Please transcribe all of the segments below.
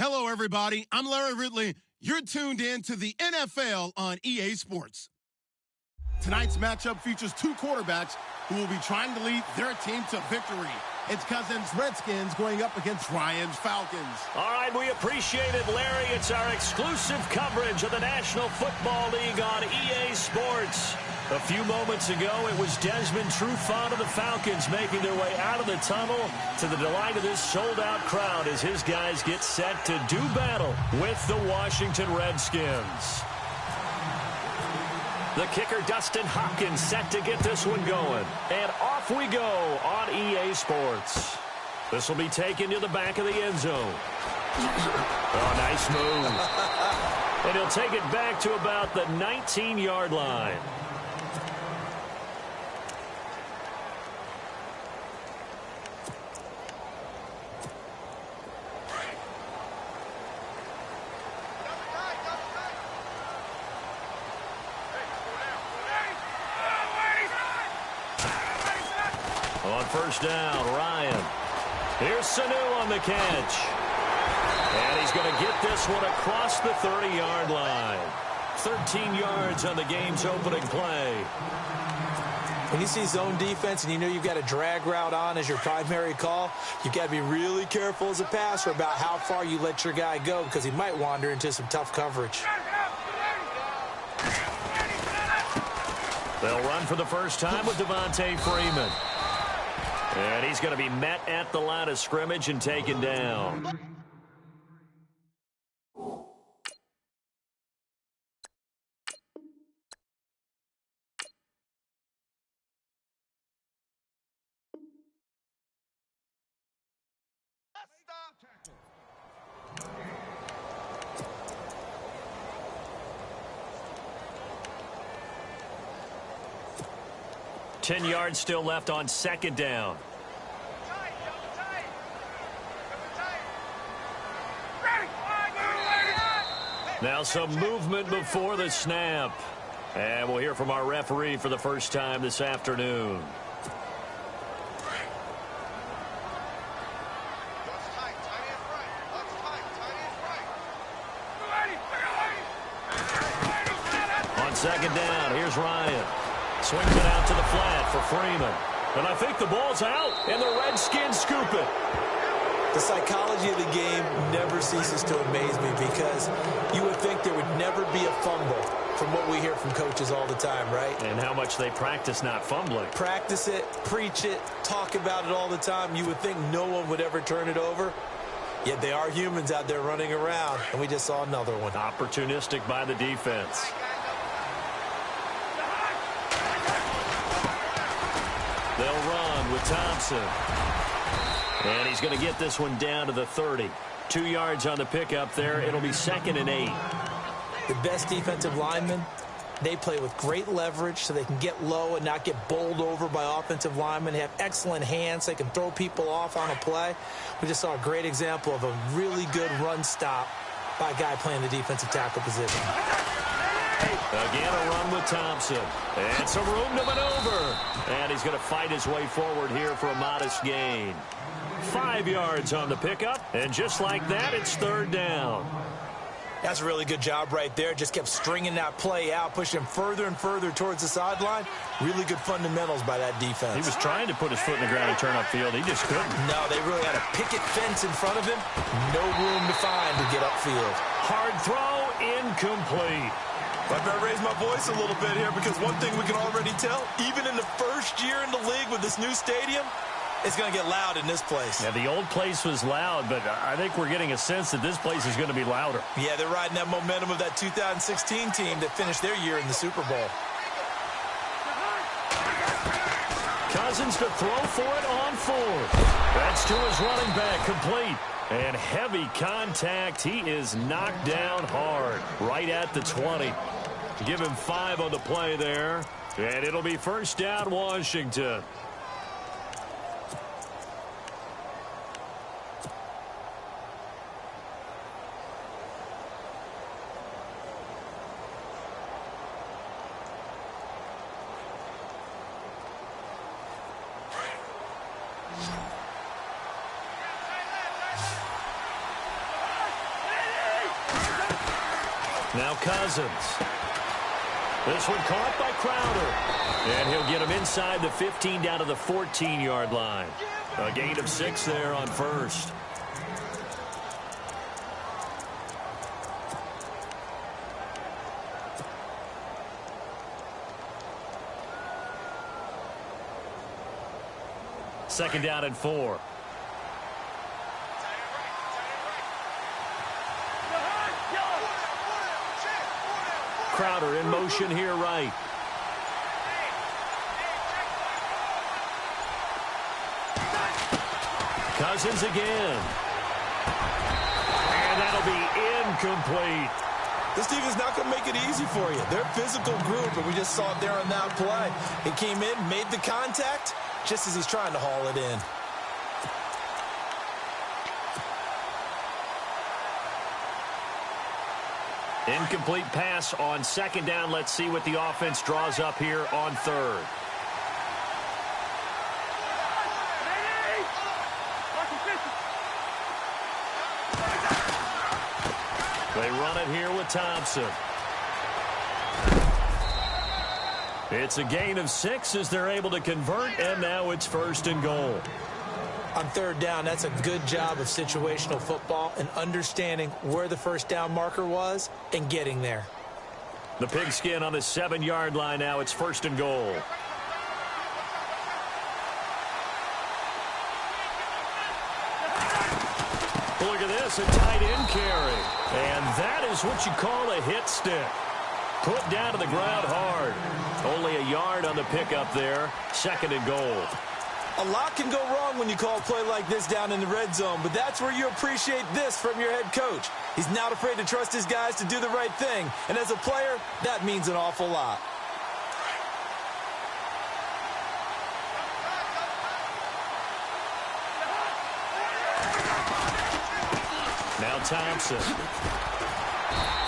Hello, everybody. I'm Larry Ridley. You're tuned in to the NFL on EA Sports. Tonight's matchup features two quarterbacks who will be trying to lead their team to victory. It's Cousins Redskins going up against Ryan's Falcons. All right, we appreciate it, Larry. It's our exclusive coverage of the National Football League on EA Sports. A few moments ago, it was Desmond Trufant of the Falcons making their way out of the tunnel to the delight of this sold-out crowd as his guys get set to do battle with the Washington Redskins. The kicker, Dustin Hopkins, set to get this one going. And off we go on EA Sports. This will be taken to the back of the end zone. Oh, nice move. And he'll take it back to about the 19-yard line. On first down, Ryan. Here's Sanu on the catch. And he's going to get this one across the 30-yard line. 13 yards on the game's opening play. When you see zone defense and you know you've got a drag route on as your primary call, you've got to be really careful as a passer about how far you let your guy go because he might wander into some tough coverage. They'll run for the first time with Devontae Freeman. And he's going to be met at the line of scrimmage and taken down. Ten yards still left on second down. Now some movement before the snap. And we'll hear from our referee for the first time this afternoon. On second down, here's Ryan. Swings it out to the flat for Freeman. And I think the ball's out, and the Redskins scoop it. The psychology of the game never ceases to amaze me because you would think there would never be a fumble from what we hear from coaches all the time, right? And how much they practice not fumbling. Practice it, preach it, talk about it all the time. You would think no one would ever turn it over. Yet they are humans out there running around, and we just saw another one. Opportunistic by the defense. They'll run with Thompson. And he's going to get this one down to the 30. 2 yards on the pickup there. It'll be 2nd and 8. The best defensive linemen, they play with great leverage so they can get low and not get bowled over by offensive linemen. They have excellent hands. They can throw people off on a play. We just saw a great example of a really good run stop by a guy playing the defensive tackle position. Again, a run with Thompson. And some room to maneuver. And he's going to fight his way forward here for a modest gain. 5 yards on the pickup. And just like that, it's 3rd down. That's a really good job right there. Just kept stringing that play out, pushing him further and further towards the sideline. Really good fundamentals by that defense. He was trying to put his foot in the ground and turn upfield. He just couldn't. No, they really had a picket fence in front of him. No room to find to get upfield. Hard throw, incomplete. I better raise my voice a little bit here because one thing we can already tell, even in the first year in the league with this new stadium, it's going to get loud in this place. Yeah, the old place was loud, but I think we're getting a sense that this place is going to be louder. Yeah, they're riding that momentum of that 2016 team that finished their year in the Super Bowl. Cousins to throw for it on 4th. That's to his running back, complete. And heavy contact. He is knocked down hard, right at the 20. Give him 5 on the play there. And it'll be first down, Washington. Now Cousins. This one caught by Crowder. And he'll get him inside the 15 down to the 14-yard line. A gain of 6 there on first. Second down and 4. Crowder in motion here right. Cousins again. And that'll be incomplete. This defense is not going to make it easy for you. They're a physical group, and we just saw it there on that play. He came in, made the contact, just as he's trying to haul it in. Incomplete pass on second down. Let's see what the offense draws up here on third. They run it here with Thompson. It's a gain of 6 as they're able to convert, and now it's first and goal. On third down, that's a good job of situational football and understanding where the first down marker was and getting there. The pigskin on the 7-yard line now. It's first and goal. Look at this, a tight end carry. And that is what you call a hit stick. Put down to the ground hard. Only a yard on the pickup there. Second and goal. A lot can go wrong when you call a play like this down in the red zone, but that's where you appreciate this from your head coach. He's not afraid to trust his guys to do the right thing, and as a player, that means an awful lot. Now Thompson.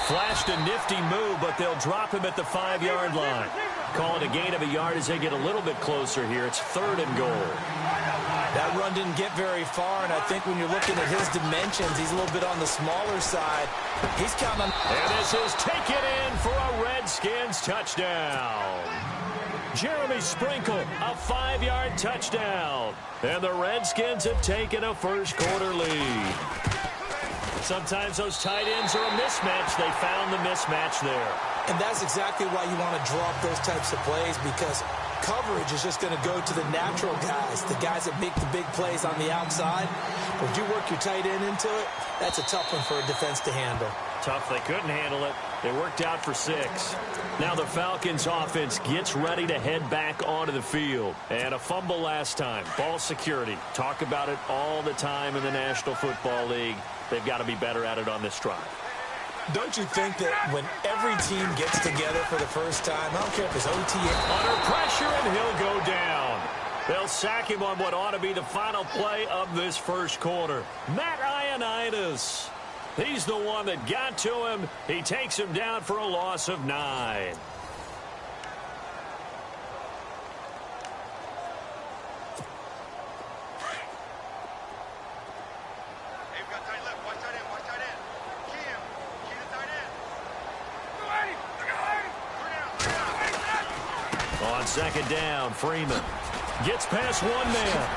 Flashed a nifty move, but they'll drop him at the 5-yard line. Call it a gain of a yard as they get a little bit closer here. It's third and goal. That run didn't get very far, and I think when you're looking at his dimensions, he's a little bit on the smaller side. He's counting on... And this is taken in for a Redskins touchdown. Jeremy Sprinkle, a 5-yard touchdown. And the Redskins have taken a first-quarter lead. Sometimes those tight ends are a mismatch. They found the mismatch there. And that's exactly why you want to draw up those types of plays, because coverage is just going to go to the natural guys, the guys that make the big plays on the outside. But if you work your tight end into it, that's a tough one for a defense to handle. Tough. They couldn't handle it. They worked out for 6. Now the Falcons offense gets ready to head back onto the field. And a fumble last time. Ball security. Talk about it all the time in the National Football League. They've got to be better at it on this drive. Don't you think that when every team gets together for the first time, I don't care if it's OTA. Under pressure, and he'll go down. They'll sack him on what ought to be the final play of this first quarter. Matt Ioannidis. He's the one that got to him. He takes him down for a loss of 9. On second down, Freeman gets past one man.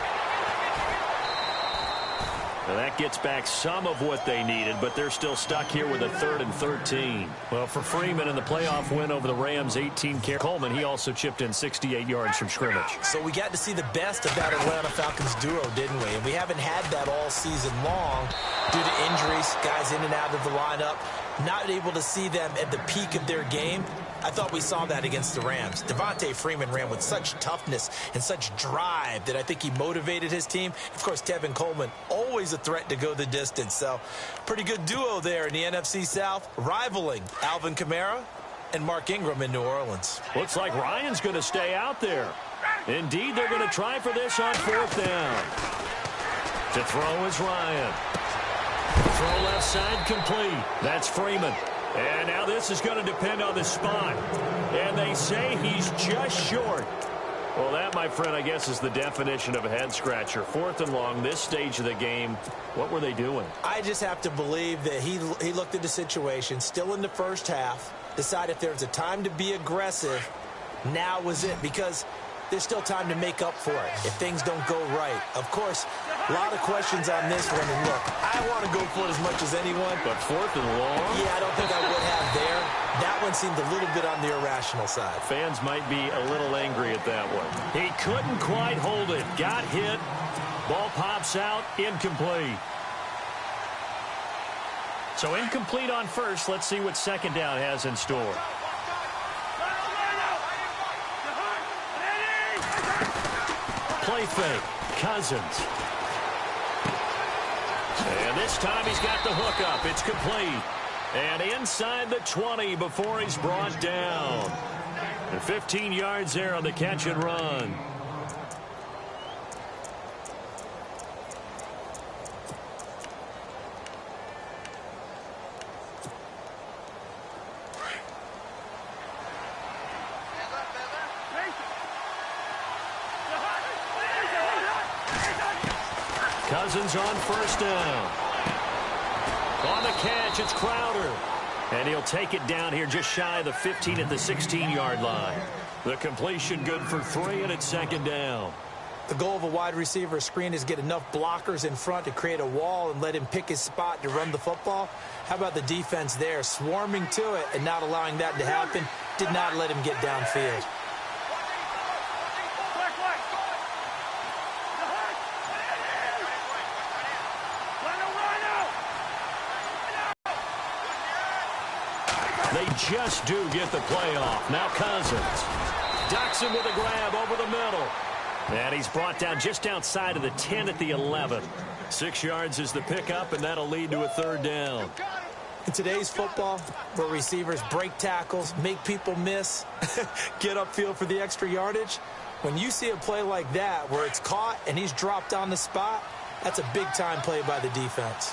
And that gets back some of what they needed, but they're still stuck here with a 3rd and 13. Well, for Freeman in the playoff win over the Rams, 18 carries. Coleman, he also chipped in 68 yards from scrimmage. So we got to see the best of that Atlanta Falcons duo, didn't we? And we haven't had that all season long due to injuries, guys in and out of the lineup, not able to see them at the peak of their game. I thought we saw that against the Rams. Devontae Freeman ran with such toughness and such drive that I think he motivated his team. Of course, Tevin Coleman, always a threat to go the distance. So, pretty good duo there in the NFC South, rivaling Alvin Kamara and Mark Ingram in New Orleans. Looks like Ryan's going to stay out there. Indeed, they're going to try for this on 4th down. To throw is Ryan. Throw left side complete. That's Freeman. And now this is going to depend on the spot. And they say he's just short. Well, that, my friend, I guess is the definition of a head-scratcher. 4th and long, this stage of the game, what were they doing? I just have to believe that he looked at the situation, still in the first half, decided if there was a time to be aggressive, now was it, because there's still time to make up for it if things don't go right. Of course, a lot of questions on this one. And look, I want to go for it as much as anyone. But 4th and long? Yeah, I don't think I would have there. That one seemed a little bit on the irrational side. Fans might be a little angry at that one. He couldn't quite hold it. Got hit. Ball pops out. Incomplete. So incomplete on first. Let's see what second down has in store. Play fake. Cousins. And this time he's got the hook up. It's complete. And inside the 20 before he's brought down. And 15 yards there on the catch and run. Cousins on first down. On the catch, it's Crowder. And he'll take it down here just shy of the 15 at the 16-yard line. The completion good for 3, and it's second down. The goal of a wide receiver screen is get enough blockers in front to create a wall and let him pick his spot to run the football. How about the defense there, swarming to it and not allowing that to happen? Did not let him get downfield. They just do get the play off. Now Cousins. Docks him with a grab over the middle. And he's brought down just outside of the 10 at the 11. 6 yards is the pickup, and that'll lead to a third down. In today's football, where receivers break tackles, make people miss, get upfield for the extra yardage, when you see a play like that where it's caught and he's dropped on the spot, that's a big-time play by the defense.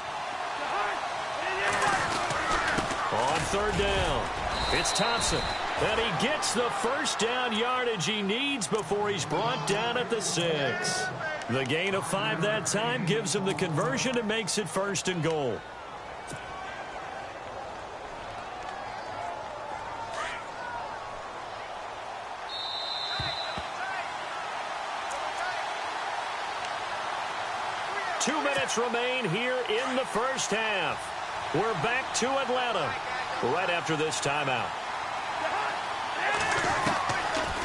On third down, it's Thompson. And he gets the first down yardage he needs before he's brought down at the 6. The gain of 5 that time gives him the conversion and makes it 1st and goal. Two minutes remain here in the first half. We're back to Atlanta right after this timeout.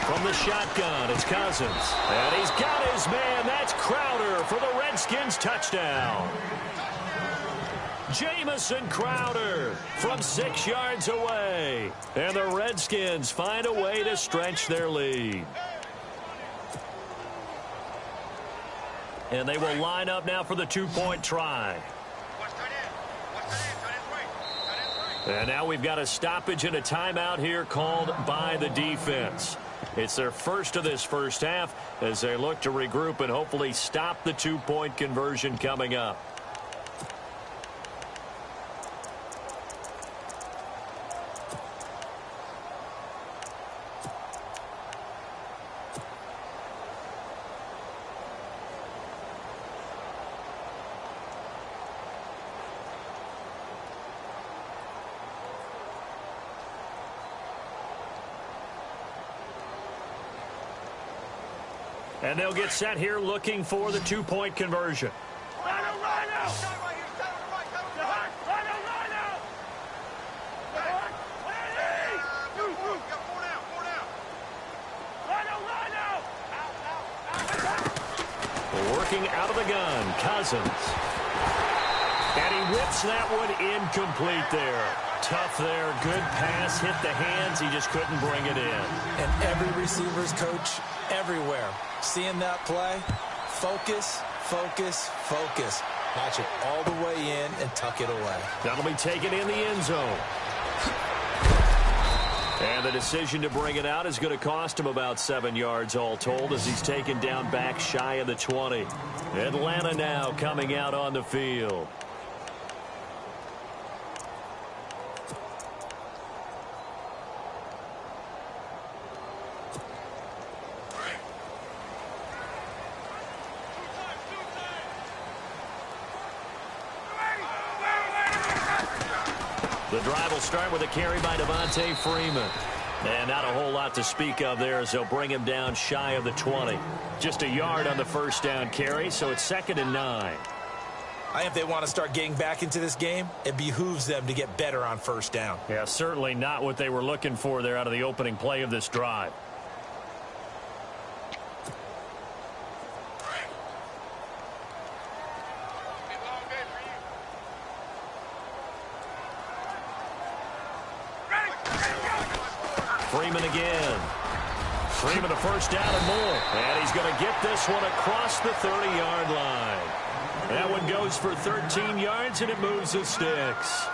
From the shotgun, it's Cousins. And he's got his man. That's Crowder for the Redskins touchdown. Jamison Crowder from 6 yards away. And the Redskins find a way to stretch their lead. And they will line up now for the two-point try. And now we've got a stoppage and a timeout here called by the defense. It's their first of this first half as they look to regroup and hopefully stop the two-point conversion coming up. And they'll get set here looking for the two-point conversion. Working out of the gun, Cousins. And he whips that one incomplete there. Tough there, good pass, hit the hands, he just couldn't bring it in. And every receiver's coach everywhere, seeing that play, focus, focus, focus. Watch it all the way in and tuck it away. That'll be taken in the end zone. And the decision to bring it out is going to cost him about 7 yards all told as he's taken down back shy of the 20. Atlanta now coming out on the field. The drive will start with a carry by Devontae Freeman. And not a whole lot to speak of there as they'll bring him down shy of the 20. Just a yard on the first down carry, so it's 2nd and 9. I think if they want to start getting back into this game, it behooves them to get better on first down. Yeah, certainly not what they were looking for there out of the opening play of this drive. Freeman again. Freeman a first down and more. And he's going to get this one across the 30-yard line. That one goes for 13 yards, and it moves the sticks.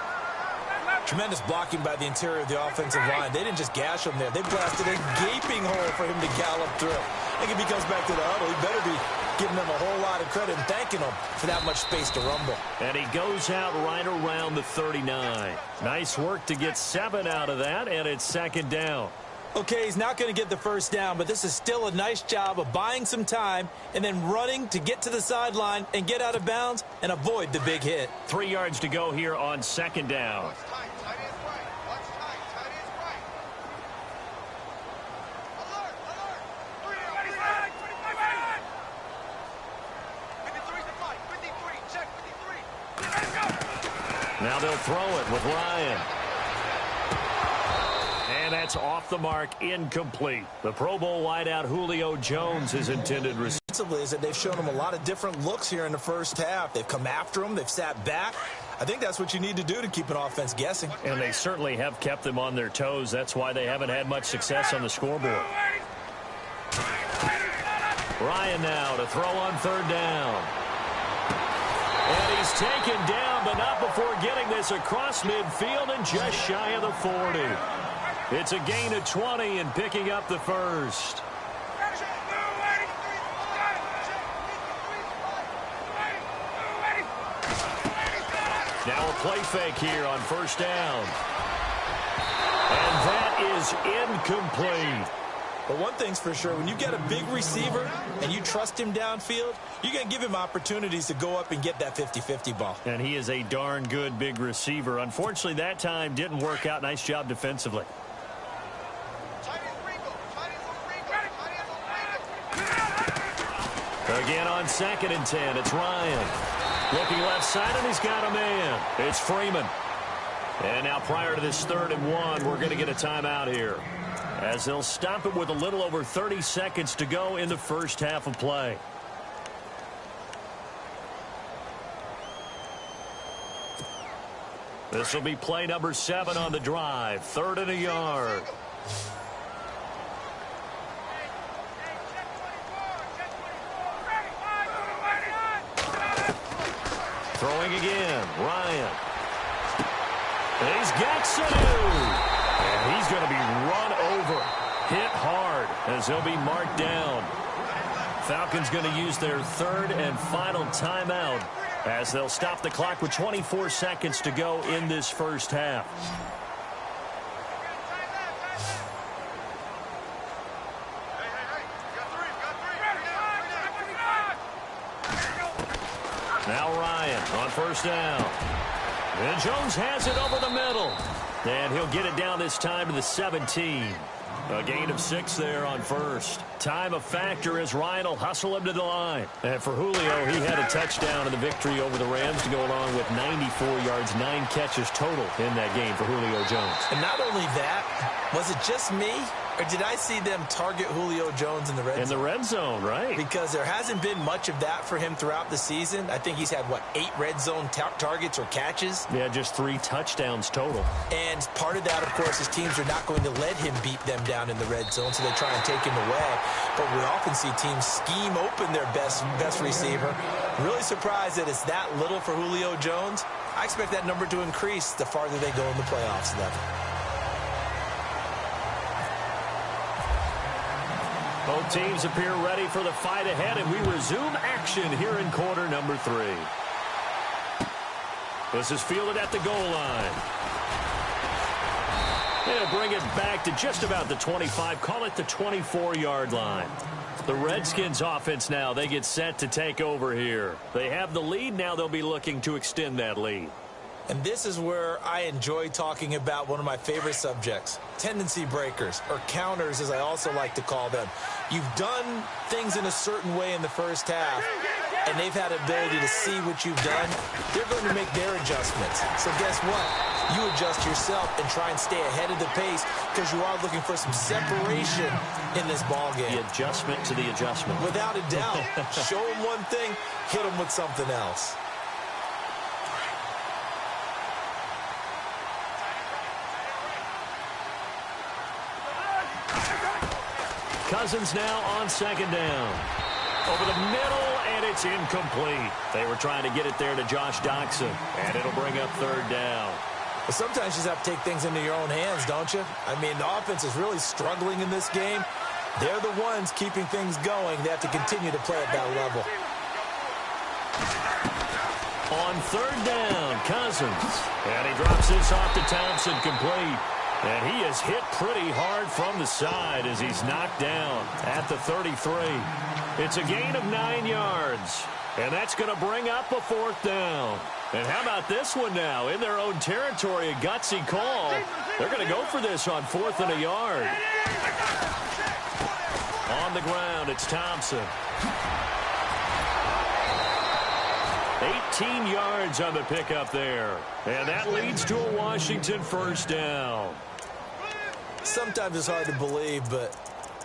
Tremendous blocking by the interior of the offensive line. They didn't just gash him there. They blasted a gaping hole for him to gallop through. I think if he comes back to the huddle, he better be giving them a whole lot of credit and thanking them for that much space to rumble. And he goes out right around the 39. Nice work to get 7 out of that, and it's 2nd down. Okay, he's not going to get the first down, but this is still a nice job of buying some time and then running to get to the sideline and get out of bounds and avoid the big hit. 3 yards to go here on 2nd down. Now they'll throw it with Ryan. And that's off the mark, incomplete. The Pro Bowl wideout Julio Jones is intended receiver. Is that they've shown him a lot of different looks here in the first half. They've come after him. They've sat back. I think that's what you need to do to keep an offense guessing. And they certainly have kept them on their toes. That's why they haven't had much success on the scoreboard. Ryan now to throw on 3rd down. And he's taken down, but not before getting this across midfield and just shy of the 40. It's a gain of 20 and picking up the first. Now a play fake here on 1st down. And that is incomplete. But one thing's for sure, when you get a big receiver and you trust him downfield, you're going to give him opportunities to go up and get that 50-50 ball. And he is a darn good big receiver. Unfortunately, that time didn't work out. Nice job defensively. Again on 2nd and 10, it's Ryan. Looking left side, and he's got a man. It's Freeman. And now prior to this 3rd and 1, we're going to get a timeout here, as they'll stop it with a little over 30 seconds to go in the first half of play. This will be play number 7 on the drive. 3rd and a yard. Throwing again, Ryan. And he's got Sanu. And he's going to be run over, hit hard, as he'll be marked down. Falcons going to use their 3rd and final timeout, as they'll stop the clock with 24 seconds to go in this first half. Now Ryan on 1st down. And Jones has it over the middle. And he'll get it down this time to the 17. A gain of 6 there on 1st. Time a factor as Ryan will hustle him to the line. And for Julio, he had a touchdown in the victory over the Rams to go along with 94 yards, 9 catches total in that game for Julio Jones. And not only that, was it just me, or did I see them target Julio Jones in the red zone? In the red zone, right. Because there hasn't been much of that for him throughout the season. I think he's had, 8 red zone targets or catches? Yeah, just 3 touchdowns total. And part of that, of course, is teams are not going to let him beat them down in the red zone, so they try and take him away. But we often see teams scheme open their best receiver. Really surprised that it's that little for Julio Jones. I expect that number to increase the farther they go in the playoffs, though. Both teams appear ready for the fight ahead, and we resume action here in quarter number 3. This is fielded at the goal line. They'll bring it back to just about the 25, call it the 24-yard line. The Redskins offense now, they get set to take over here. They have the lead, now they'll be looking to extend that lead. And this is where I enjoy talking about one of my favorite subjects, tendency breakers, or counters as I also like to call them. You've done things in a certain way in the first half, and they've had ability to see what you've done. They're going to make their adjustments. So guess what? You adjust yourself and try and stay ahead of the pace because you are looking for some separation in this ballgame. The adjustment to the adjustment. Without a doubt. Show them one thing, hit them with something else. Cousins now on second down. Over the middle, and it's incomplete. They were trying to get it there to Josh Doctson, and it'll bring up third down. Well, sometimes you just have to take things into your own hands, don't you? I mean, the offense is really struggling in this game. They're the ones keeping things going. They have to continue to play at that level. On third down, Cousins. And he drops this off to Thompson, complete. And he is hit pretty hard from the side as he's knocked down at the 33. It's a gain of 9 yards. And that's going to bring up a fourth down. And how about this one now? In their own territory, a gutsy call. They're going to go for this on 4th and a yard. On the ground, it's Thompson. 18 yards on the pickup there. And that leads to a Washington first down. Sometimes it's hard to believe, but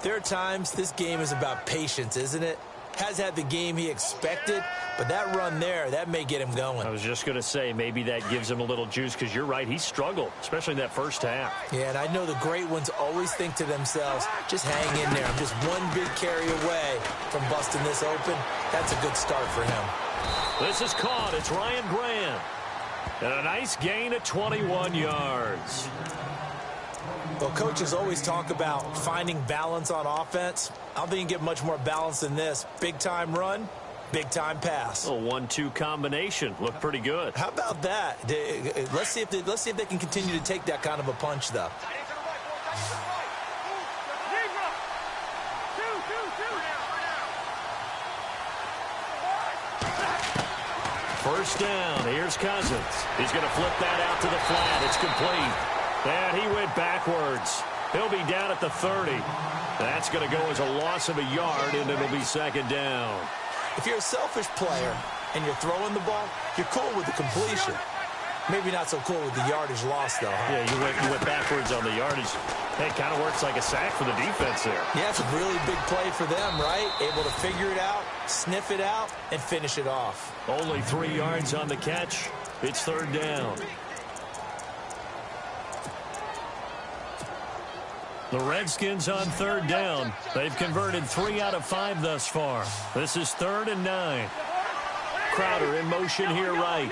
there are times this game is about patience, isn't it? Has had the game he expected, but that run there, that may get him going. I was just going to say, maybe that gives him a little juice, because you're right, he struggled, especially in that first half. Yeah, and I know the great ones always think to themselves, just hang in there. I'm just one big carry away from busting this open. That's a good start for him. This is caught. It's Ryan Grant. And a nice gain of 21 yards. Well, coaches always talk about finding balance on offense. I don't think you can get much more balance than this. Big-time run, big-time pass. A 1-2 combination. Looked pretty good. How about that? Let's see if they can continue to take that kind of a punch, though. First down. Here's Cousins. He's going to flip that out to the flat. It's complete. And he went backwards. He'll be down at the 30. That's going to go as a loss of a yard, and it'll be second down. If you're a selfish player and you're throwing the ball, you're cool with the completion. Maybe not so cool with the yardage loss, though, huh? Yeah, you went backwards on the yardage. Hey, it kind of works like a sack for the defense there. Yeah, it's a really big play for them, right? Able to figure it out, sniff it out, and finish it off. Only 3 yards on the catch. It's third down. The Redskins on third down. They've converted 3 out of 5 thus far. This is 3rd and 9. Crowder in motion here right.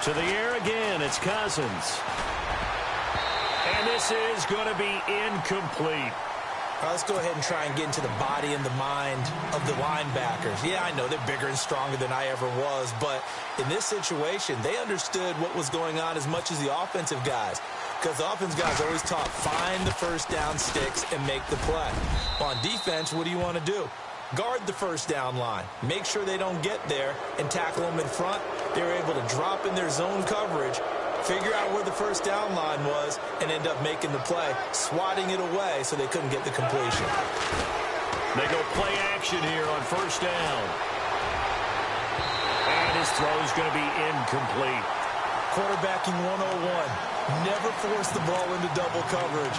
To the air again, it's Cousins. And this is going to be incomplete. All right, let's go ahead and try and get into the body and the mind of the linebackers. Yeah, I know they're bigger and stronger than I ever was, but in this situation, they understood what was going on as much as the offensive guys, because the offensive guys always taught find the first down sticks and make the play. On defense, what do you want to do? Guard the first down line. Make sure they don't get there and tackle them in front. They were able to drop in their zone coverage, figure out where the first down line was, and end up making the play, swatting it away so they couldn't get the completion. They go play action here on first down. And his throw is going to be incomplete. Quarterbacking 101. Never force the ball into double coverage,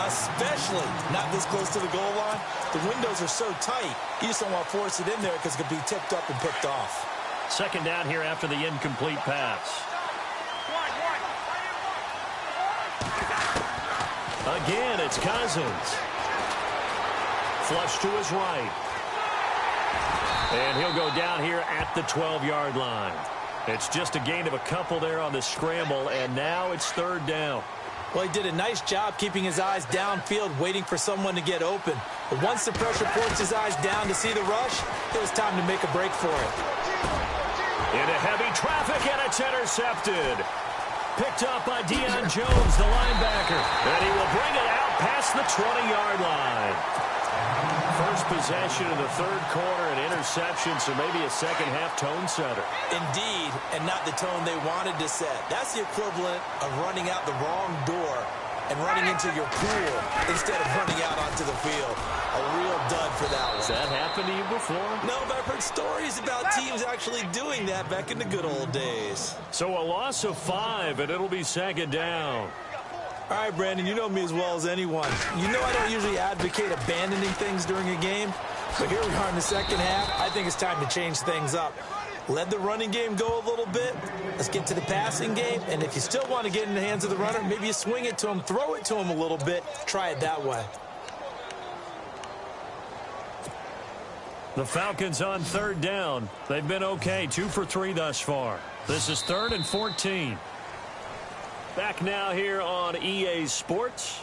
especially not this close to the goal line. The windows are so tight, you just don't want to force it in there because it could be tipped up and picked off. Second down here after the incomplete pass. Again, it's Cousins. Flush to his right. And he'll go down here at the 12-yard line. It's just a gain of a couple there on the scramble, and now it's third down. Well, he did a nice job keeping his eyes downfield, waiting for someone to get open. But once the pressure forced his eyes down to see the rush, it was time to make a break for it. Into heavy traffic, and it's intercepted. Picked up by Deion Jones, the linebacker. And he will bring it out past the 20-yard line. first possession of the third quarter, an interception, so maybe a second-half tone setter. Indeed, and not the tone they wanted to set. That's the equivalent of running out the wrong door and running into your pool instead of running out onto the field. A real dud for that one. Has that happened to you before? No, but I've heard stories about teams actually doing that back in the good old days. So a loss of 5, and it'll be second down. All right, Brandon, you know me as well as anyone. You know I don't usually advocate abandoning things during a game, but here we are in the second half. I think it's time to change things up. Let the running game go a little bit. Let's get to the passing game, and if you still want to get in the hands of the runner, maybe you swing it to him, throw it to him a little bit. Try it that way. The Falcons on third down. They've been okay, 2 for 3 thus far. This is 3rd and 14. Back now here on EA Sports.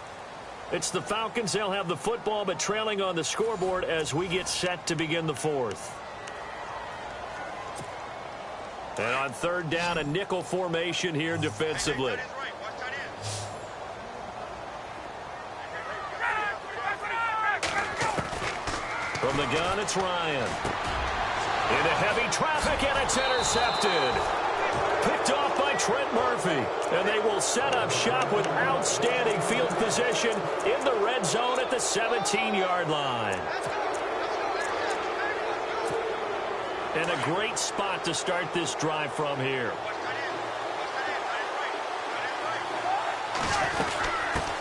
It's the Falcons. They'll have the football, but trailing on the scoreboard as we get set to begin the 4th. And on third down, a nickel formation here defensively. From the gun, it's Ryan. Into heavy traffic, and it's intercepted. Picked off by Trent Murphy. And they will set up shop with outstanding field position in the red zone at the 17-yard line. And a great spot to start this drive from here.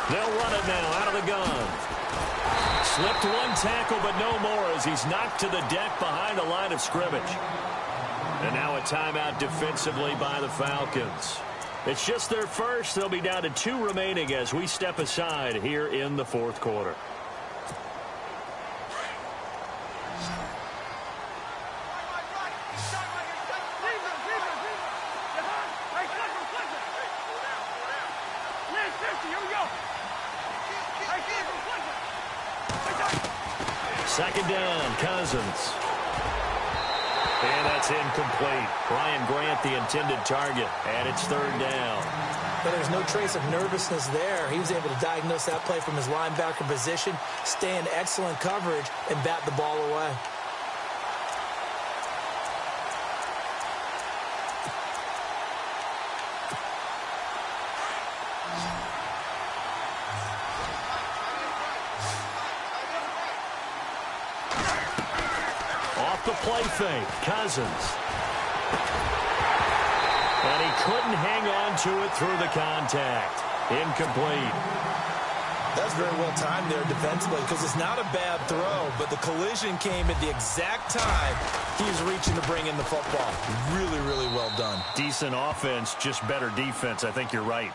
They'll run it now out of the gun. Slipped one tackle, but no more as he's knocked to the deck behind the line of scrimmage. And now a timeout defensively by the Falcons. It's just their first. They'll be down to 2 remaining as we step aside here in the 4th quarter. Second down, Cousins. And that's incomplete. Brian Grant, the intended target, and it's 3rd down. But there's no trace of nervousness there. He was able to diagnose that play from his linebacker position, stay in excellent coverage, and bat the ball away. The play fake, Cousins. And he couldn't hang on to it through the contact. Incomplete. That's very well timed there defensively because it's not a bad throw, but the collision came at the exact time he was reaching to bring in the football. Really, really well done. Decent offense, just better defense. I think you're right.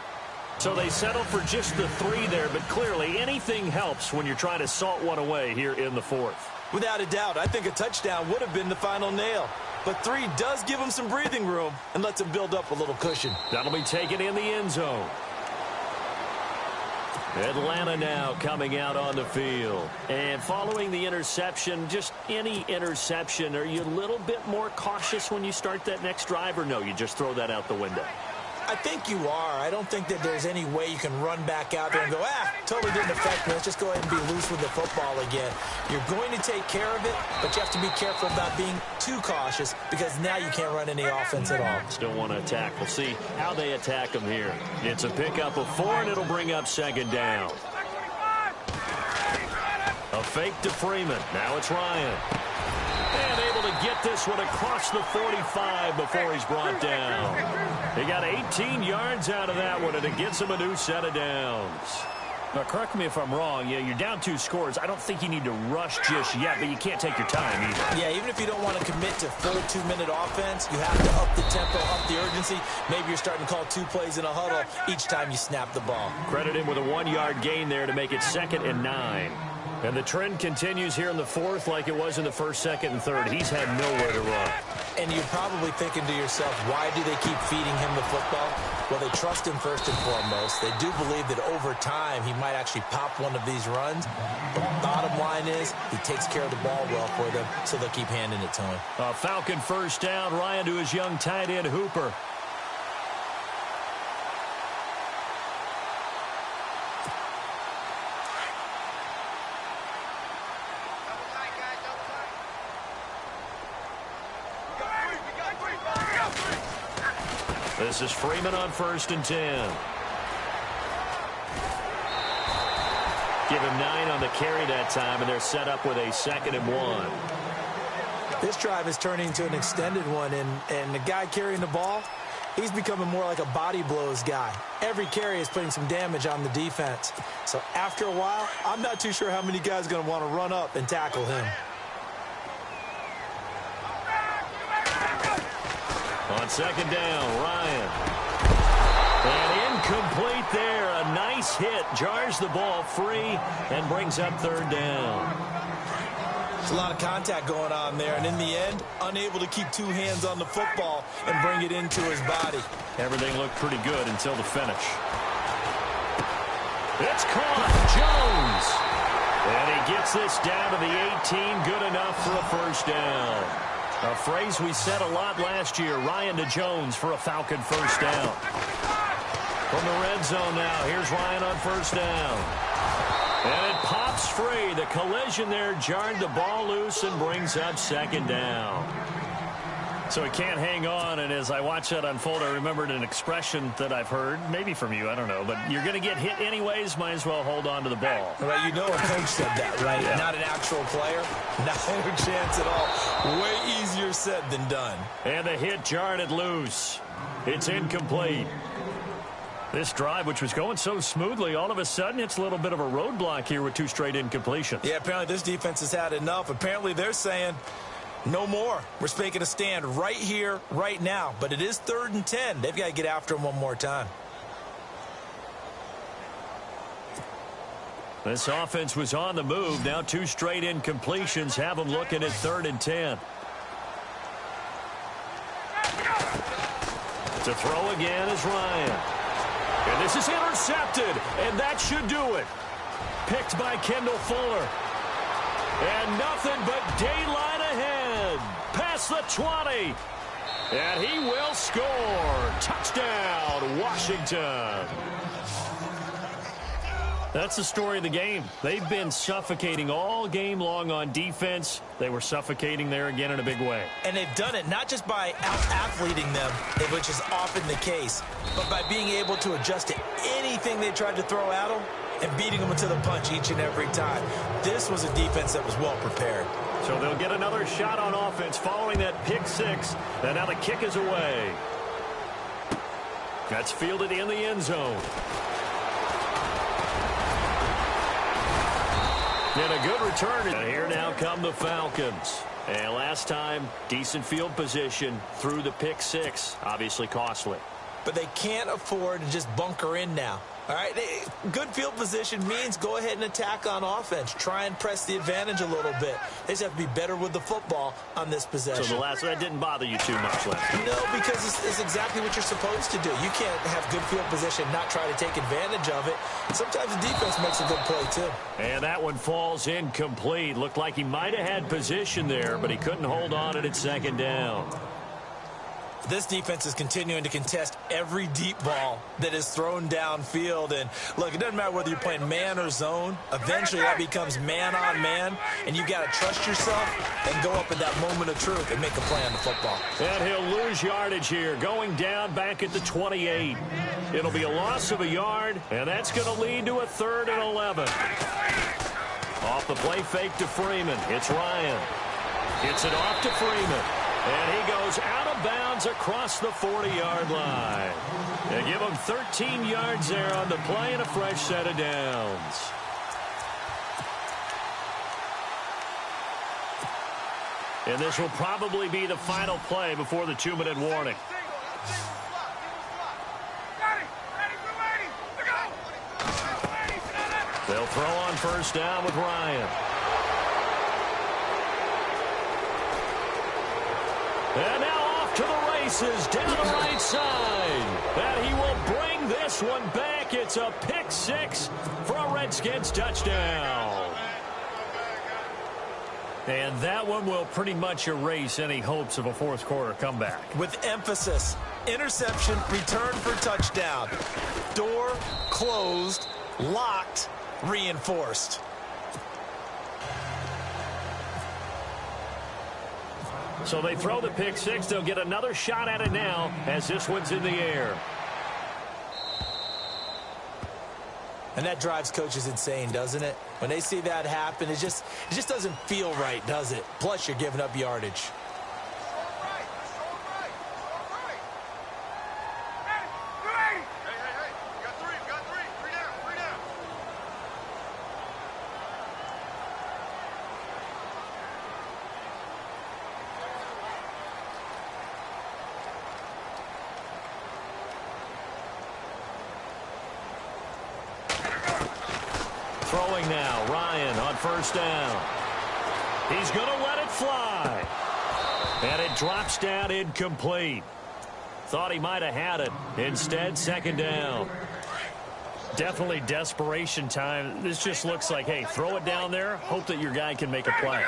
So they settle for just the 3 there, but clearly anything helps when you're trying to salt one away here in the 4th. Without a doubt, I think a touchdown would have been the final nail. But 3 does give him some breathing room and lets him build up a little cushion. That'll be taken in the end zone. Atlanta now coming out on the field. And following the interception, just any interception, are you a little bit more cautious when you start that next drive, or no, you just throw that out the window? I think you are. I don't think that there's any way you can run back out there and go, totally didn't affect me. Let's just go ahead and be loose with the football again. You're going to take care of it, but you have to be careful about being too cautious because now you can't run any offense at all. Still want to attack. We'll see how they attack them here. It's a pickup of 4, and it'll bring up second down. A fake to Freeman. Now it's Ryan. And able to get this one across the 45 before he's brought down. He got 18 yards out of that one, and it gets him a new set of downs. Now, correct me if I'm wrong. Yeah, you're down 2 scores. I don't think you need to rush just yet, but you can't take your time either. Yeah, even if you don't want to commit to full 2-minute offense, you have to up the tempo, up the urgency. Maybe you're starting to call 2 plays in a huddle each time you snap the ball. Credit him with a 1-yard gain there to make it 2nd and 9. And the trend continues here in the 4th like it was in the 1st, 2nd, and 3rd. He's had nowhere to run. And you're probably thinking to yourself, why do they keep feeding him the football? Well, they trust him first and foremost. They do believe that over time he might actually pop one of these runs. But bottom line is he takes care of the ball well for them, so they'll keep handing it to him. Falcon first down. Ryan to his young tight end, Hooper. This is Freeman on 1st and 10. Give him 9 on the carry that time, and they're set up with a 2nd and 1. This drive is turning into an extended one, and the guy carrying the ball, he's becoming more like a body blows guy. Every carry is putting some damage on the defense. So after a while, I'm not too sure how many guys are going to want to run up and tackle him. On 2nd down, Ryan. And incomplete there. A nice hit. Jars the ball free and brings up 3rd down. There's a lot of contact going on there, and in the end, unable to keep 2 hands on the football and bring it into his body. Everything looked pretty good until the finish. It's caught. Jones. And he gets this down to the 18. Good enough for a 1st down. A phrase we said a lot last year. Ryan to Jones for a Falcon 1st down. From the red zone now, here's Ryan on 1st down. And it pops free. The collision there jarred the ball loose and brings up 2nd down. So he can't hang on, and as I watch that unfold, I remembered an expression that I've heard, maybe from you, I don't know, but you're going to get hit anyways, might as well hold on to the ball. Right, you know a coach said that, right? Yeah. Not an actual player. Not a chance at all. Way easier said than done. And the hit jarred it loose. It's incomplete. This drive, which was going so smoothly, all of a sudden it's a little bit of a roadblock here with 2 straight incompletions. Yeah, apparently this defense has had enough. Apparently they're saying, no more. We're making a stand right here, right now. But it is 3rd and 10. They've got to get after him one more time. This offense was on the move. Now 2 straight incompletions have them looking at 3rd and 10. To throw again is Ryan. And this is intercepted, and that should do it. Picked by Kendall Fuller. And nothing but daylight ahead. Past the 20. And he will score. Touchdown, Washington. That's the story of the game. They've been suffocating all game long on defense. They were suffocating there again in a big way. And they've done it not just by out-athleting them, which is often the case, but by being able to adjust to anything they tried to throw at them and beating them to the punch each and every time. This was a defense that was well prepared. So they'll get another shot on offense following that pick 6. And now the kick is away. That's fielded in the end zone. And a good return. And here now come the Falcons. And last time, decent field position through the pick 6. Obviously costly. But they can't afford to just bunker in now. All right, good field position means go ahead and attack on offense. Try and press the advantage a little bit. They just have to be better with the football on this possession. So that didn't bother you too much last time? No, because it's exactly what you're supposed to do. You can't have good field position and not try to take advantage of it. Sometimes the defense makes a good play, too. And that one falls incomplete. Looked like he might have had position there, but he couldn't hold on at 2nd down. This defense is continuing to contest every deep ball that is thrown downfield. And, look, it doesn't matter whether you're playing man or zone. Eventually, that becomes man-on-man, and you've got to trust yourself and go up at that moment of truth and make a play on the football. And he'll lose yardage here, going down back at the 28. It'll be a loss of a yard, and that's going to lead to a 3rd and 11. Off the play fake to Freeman. It's Ryan. Gets it off to Freeman. And he goes out of bounds across the 40-yard line. They give him 13 yards there on the play and a fresh set of downs. And this will probably be the final play before the 2-minute warning. They'll throw on 1st down with Ryan. And now off to the races down the right side. And he will bring this one back. It's a pick 6 for a Redskins touchdown. And that one will pretty much erase any hopes of a 4th quarter comeback. With emphasis, interception, return for touchdown. Door closed, locked, reinforced. So they throw the pick six. They'll get another shot at it now as this one's in the air. And that drives coaches insane, doesn't it? When they see that happen, it just doesn't feel right, does it? Plus, you're giving up yardage. Throwing now, Ryan on first down. He's going to let it fly. And it drops down incomplete. Thought he might have had it. Instead, second down. Definitely desperation time. This just looks like, hey, throw it down there, hope that your guy can make a play.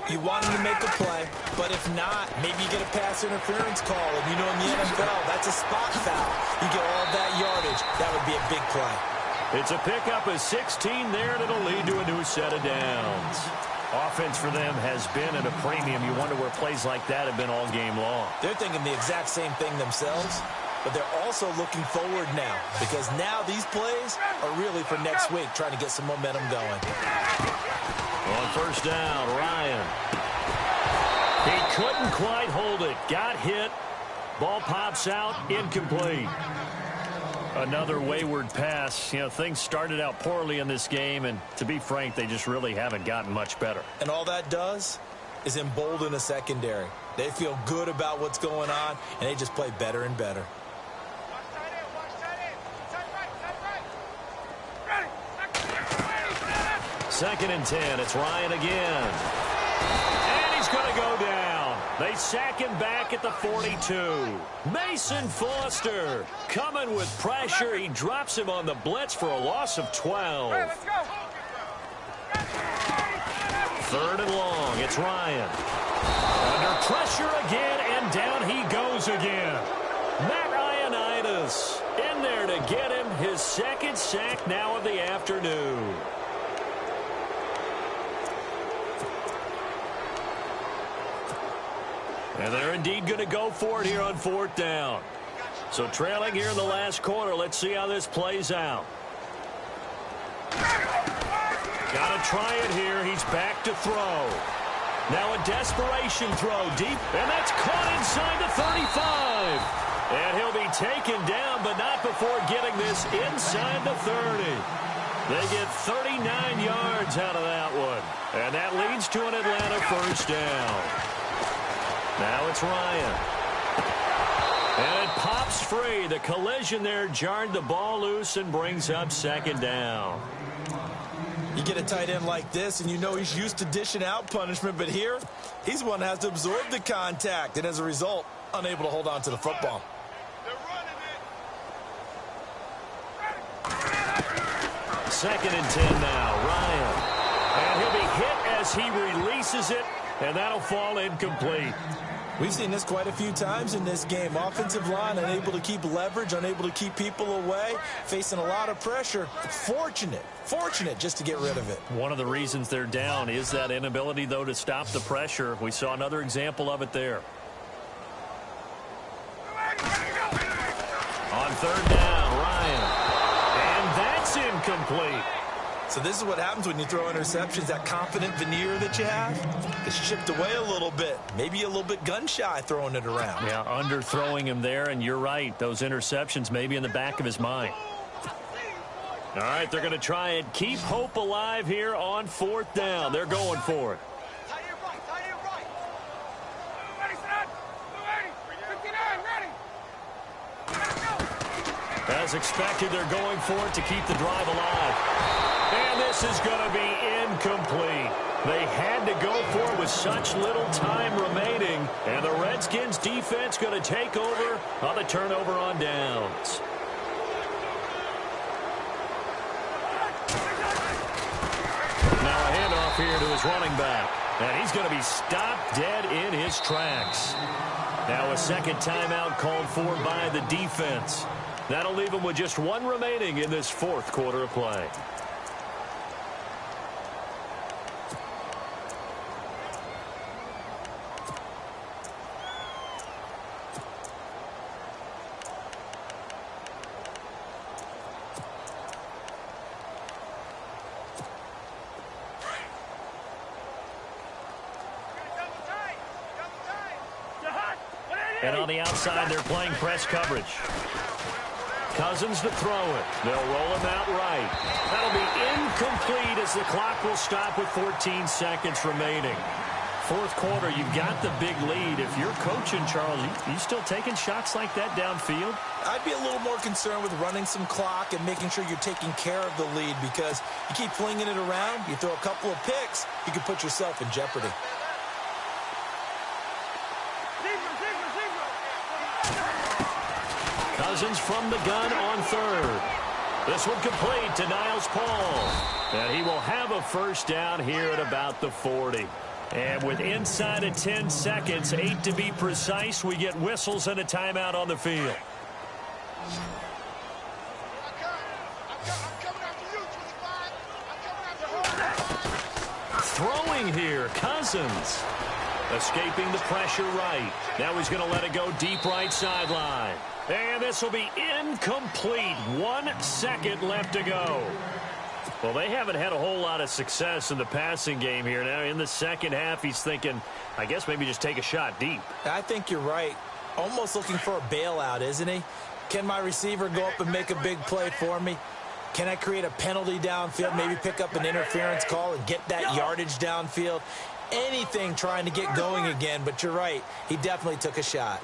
You want him to make a play, but if not, maybe you get a pass interference call. And you know in the NFL, that's a spot foul. You get all that yardage. That would be a big play. It's a pickup of 16 there, and it'll lead to a new set of downs. Offense for them has been at a premium. You wonder where plays like that have been all game long. They're thinking the exact same thing themselves, but they're also looking forward now because now these plays are really for next week, trying to get some momentum going. On first down, Ryan. He couldn't quite hold it. Got hit. Ball pops out. Incomplete. Another wayward pass. You know, things started out poorly in this game, and to be frank, they just really haven't gotten much better. And all that does is embolden a secondary. They feel good about what's going on, and they just play better and better. Second and 10. It's Ryan again. And he's going to go down. They sack him back at the 42. Mason Foster coming with pressure. He drops him on the blitz for a loss of 12. Third and long. It's Ryan. Under pressure again, and down he goes again. Matt Ioannidis in there to get him his second sack now of the afternoon. And they're indeed going to go for it here on fourth down. So trailing here in the last quarter. Let's see how this plays out. Got to try it here. He's back to throw. Now a desperation throw deep, and that's caught inside the 35. And he'll be taken down, but not before getting this inside the 30. They get 39 yards out of that one. And that leads to an Atlanta first down. Now it's Ryan. And it pops free. The collision there jarred the ball loose and brings up second down. You get a tight end like this, and you know he's used to dishing out punishment, but here, he's one that has to absorb the contact, and as a result, unable to hold on to the football. Second and 10 now, Ryan. And he'll be hit as he releases it, and that'll fall incomplete. We've seen this quite a few times in this game. Offensive line unable to keep leverage, unable to keep people away, facing a lot of pressure. Fortunate just to get rid of it. One of the reasons they're down is that inability, though, to stop the pressure. We saw another example of it there. On third down, Ryan. And that's incomplete. So this is what happens when you throw interceptions. That confident veneer that you have is chipped away a little bit. Maybe a little bit gun-shy throwing it around. Yeah, underthrowing him there, and you're right. Those interceptions may be in the back of his mind. All right, they're going to try and keep hope alive here on fourth down. They're going for it. As expected, they're going for it to keep the drive alive. And this is going to be incomplete. They had to go for it with such little time remaining. And the Redskins defense going to take over on the turnover on downs. Now a handoff here to his running back. And he's going to be stopped dead in his tracks. Now a second timeout called for by the defense. That'll leave him with just one remaining in this fourth quarter of play. And on the outside, they're playing press coverage. Cousins to throw it. They'll roll him out right. That'll be incomplete as the clock will stop with 14 seconds remaining. Fourth quarter, you've got the big lead. If you're coaching, Charles, you still taking shots like that downfield? I'd be a little more concerned with running some clock and making sure you're taking care of the lead, because you keep flinging it around, you throw a couple of picks, you can put yourself in jeopardy. Cousins from the gun on third. This one complete to Niles Paul. And he will have a first down here at about the 40. And with inside of 10 seconds, 8 to be precise, we get whistles and a timeout on the field. Throwing here, Cousins. Escaping the pressure right. Now he's going to let it go deep right sideline. And this will be incomplete. 1 second left to go. Well, they haven't had a whole lot of success in the passing game here. Now, in the second half, he's thinking, I guess maybe just take a shot deep. I think you're right. Almost looking for a bailout, isn't he? Can my receiver go up and make a big play for me? Can I create a penalty downfield, maybe pick up an interference call and get that yardage downfield? Anything trying to get going again, but you're right. He definitely took a shot.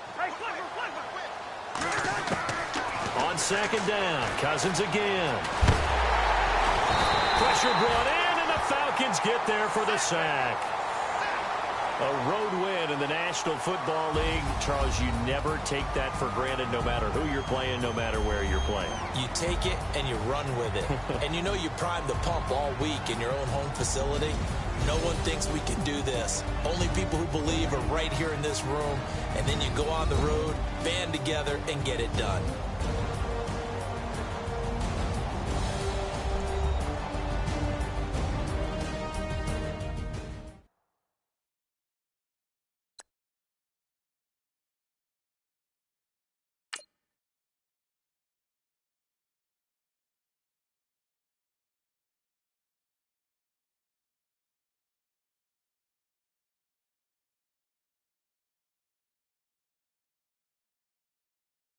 On second down, Cousins again. Pressure brought in, and the Falcons get there for the sack. A road win in the National Football League. Charles, you never take that for granted no matter who you're playing, no matter where you're playing. You take it and you run with it. And you know you primed the pump all week in your own home facility. No one thinks we can do this. Only people who believe are right here in this room. And then you go on the road, band together, and get it done.